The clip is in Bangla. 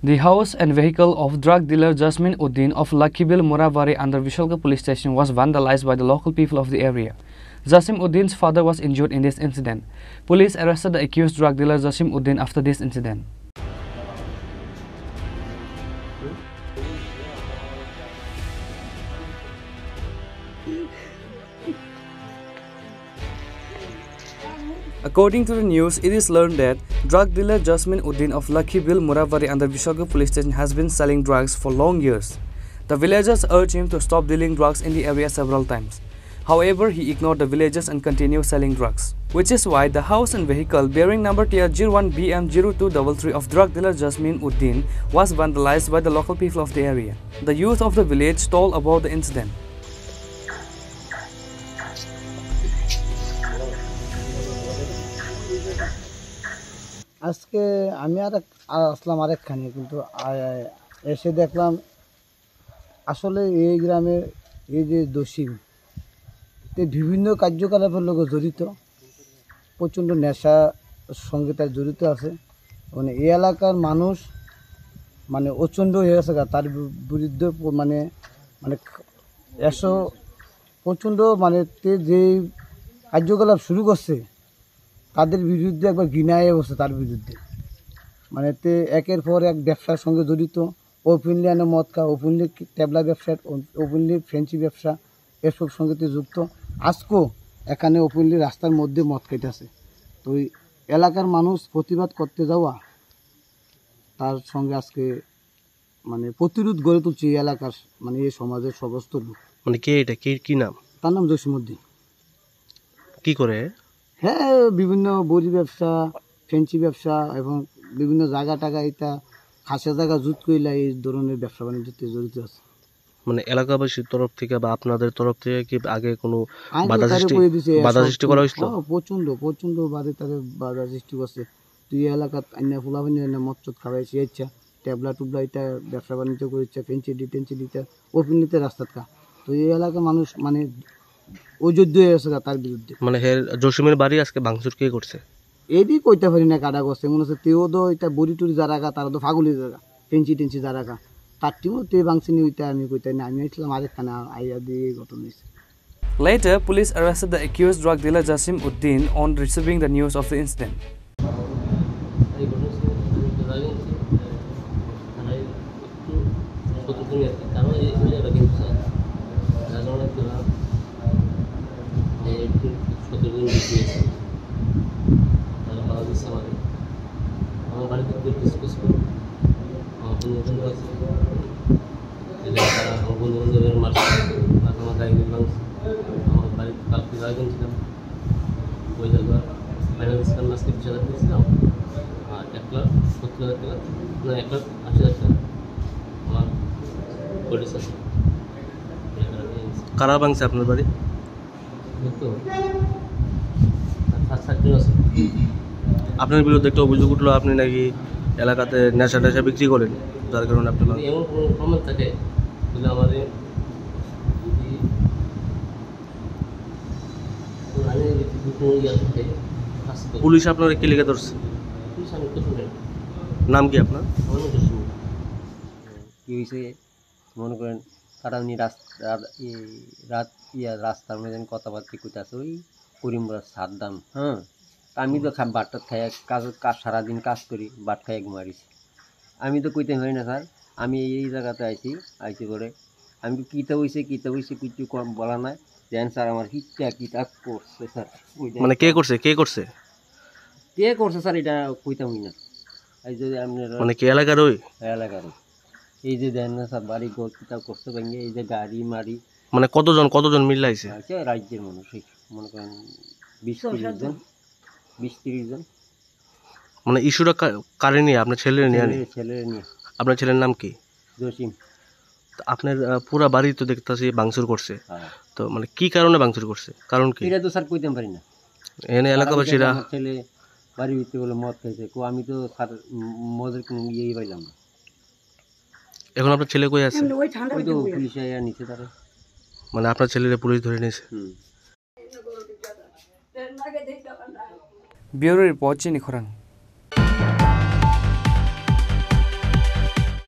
The house and vehicle of drug dealer Jasmine Uddin of Lakhibil Moravari under Vishalka police station was vandalized by the local people of the area. Jasim Uddin's father was injured in this incident. Police arrested the accused drug dealer Jasim Uddin after this incident. According to the news, it is learned that drug dealer Jasmine Uddin of Lakhibil Moravari under Vishalka police station has been selling drugs for long years. The villagers urged him to stop dealing drugs in the area several times. However, he ignored the villagers and continued selling drugs, which is why the house and vehicle bearing number TR01BM0233 of drug dealer Jasmine Uddin was vandalized by the local people of the area. The youth of the village told about the incident. আজকে আমি আসলাম আরেকখানে, কিন্তু এসে দেখলাম আসলে এই গ্রামের এই যে দোষী বিভিন্ন কার্যকলাপের লোক জড়িত, প্রচণ্ড নেশা সঙ্গে তার জড়িত আছে। মানে এই এলাকার মানুষ মানে প্রচণ্ড হয়ে গেছে, তার বিরুদ্ধে মানে মানে এসো প্রচণ্ড মানে যে কার্যকলাপ শুরু করছে তাদের বিরুদ্ধে একবার ঘৃণায় বসে তার বিরুদ্ধে। মানে একের পর এক ব্যবসার সঙ্গে জড়িত, ওপেনলি আনে মদ খা, ওপেনলি ট্যাবলা ব্যবসা, ওপেনলি ফ্রেঞ্চি ব্যবসা, এসব সঙ্গে যুক্ত। আজকেও এখানে ওপেনলি রাস্তার মধ্যে মদ খাইতেছে। তো ওই এলাকার মানুষ প্রতিবাদ করতে যাওয়া, তার সঙ্গে আজকে মানে প্রতিরোধ গড়ে তুলছে এই এলাকার মানে এই সমাজের সমস্ত লোক। মানে কে এটা, কি নাম? তার নাম জসিমউদ্দিন। কি করে? হ্যাঁ, বিভিন্ন বড়ি ব্যবসা, ফেন্সি ব্যবসা এবং বিভিন্ন জায়গা টাকা এটা খাসা জায়গা জুত কইলা এই ধরনের ব্যবসা বাণিজ্যতে জড়িত আছে। মানে এলাকাবাসীর তরফ থেকে বা আপনাদের তরফ থেকে কি আগে কোনো বাধা সৃষ্টি করা হয়েছিল? প্রচণ্ড বাধা সৃষ্টি করছে। তুই এলাকাত আইনা ফুলাফানি আইনা মদ খাওয়াইছি, ইচ্ছা ট্যাবলা টুবলা এটা ব্যবসা বাণিজ্য করেছে, ফেন্সি ডিটেন্সি দিতে ওপেনলিতে রাস্তাত খা। তো এই এলাকার মানুষ মানে অযোগ্য হয়ে গেছে তার বিরুদ্ধে। মানে জসিমের বাড়ি আজকে ভাঙচুর কে করছে এটি কইতে পারি না, কাটা করছে মনে হচ্ছে। তেও তো এটা বড়ি টুরি যারা খা তারা তো ফাগুলি জায়গা, টেন্সি যারা খা তার টিমও তে ভাঙছিনি, ওইটা আমি কইতে না, আমি আসলাম আরেকখানে আইয়া দিয়ে ঘটনা হয়েছে। Later, police arrested the accused drug dealer Jasim Uddin on receiving the news of the incident. আমার বাড়িতে ডিসকাস করি, আমার বন্ধু আছে, আমার বন্ধু বান্ধবের মার্চ আমার গাড়ি ভাঙছে। আমার বাড়িতে কালকে গাড়ি ছিলাম, ওই জায়গা ফাইন্যান্স ছিলাম, আজকে 20,000 দিয়েছিলাম, আর 1,70,000 টাকা, না 1,80,000 টাকা আমার পলিস আছে। কারা ভাঙছে আপনার বাড়ি? তো 7-8 আছে। আপনার বিরুদ্ধে একটা অভিযোগ উঠলো, আপনি নাকি এলাকাতে নেশা টেশা বিক্রি করেন, যার কারণে আপনি এমন কোনো প্রমাণ থাকে তাহলে আমাদের পুলিশ আপনার কি লিখে ধরছে? নাম কি আপনার? কি হয়েছে মনে করেন, তারা উনি রাস্তার মধ্যে কথাবার্তা করতেছে, ওই করিমরা সাদ্দাম। হ্যাঁ, আমি তো বাটটা খাই কাজ সারাদিন কাজ করি, বাট খাই মারিছি। আমি তো কইতে পারি না স্যার, আমি এই জায়গাতে আইসি করে আমি তো কিতা হয়েছে কিছু কম বলা নাই। দেন স্যার আমার কিতা করছে স্যার। মানে কে করছে স্যার এটা কইতামই না। এই যে আপনার মানে কি এলাকার এলাকার এই যে দেন না স্যার, বাড়ি ঘর কিতা করছে ভেঙে, এই যে গাড়ি মারি। মানে কতজন মিলাইছে? আচ্ছা, রাজ্যের মানুষ মনে করেন 20-30 জন। মানে ইস্যুটা কারে নিয়ে? আপনার ছেলের নিয়ে? আপনার ছেলের নাম কি? জসিম। আপনার পুরা বাড়ি তো দেখতেছি ভাঙচুর করছে, তো মানে কি কারণে ভাঙচুর করছে, কারণ কি এটা তো স্যার কইতে পারি না। এখানে এলাকাবাসীরা ছেলে বাড়ির ভিতরে বলে মদ খাইছে, আমি তো স্যার মদের কোনো ইয়েই পাইলাম না। এখন আপনার ছেলে কই আছে? ওই তো পুলিশে নিচে তারা, মানে আপনার ছেলেরা পুলিশ ধরে নিয়েছে। Bureau Report, Chini Khurang.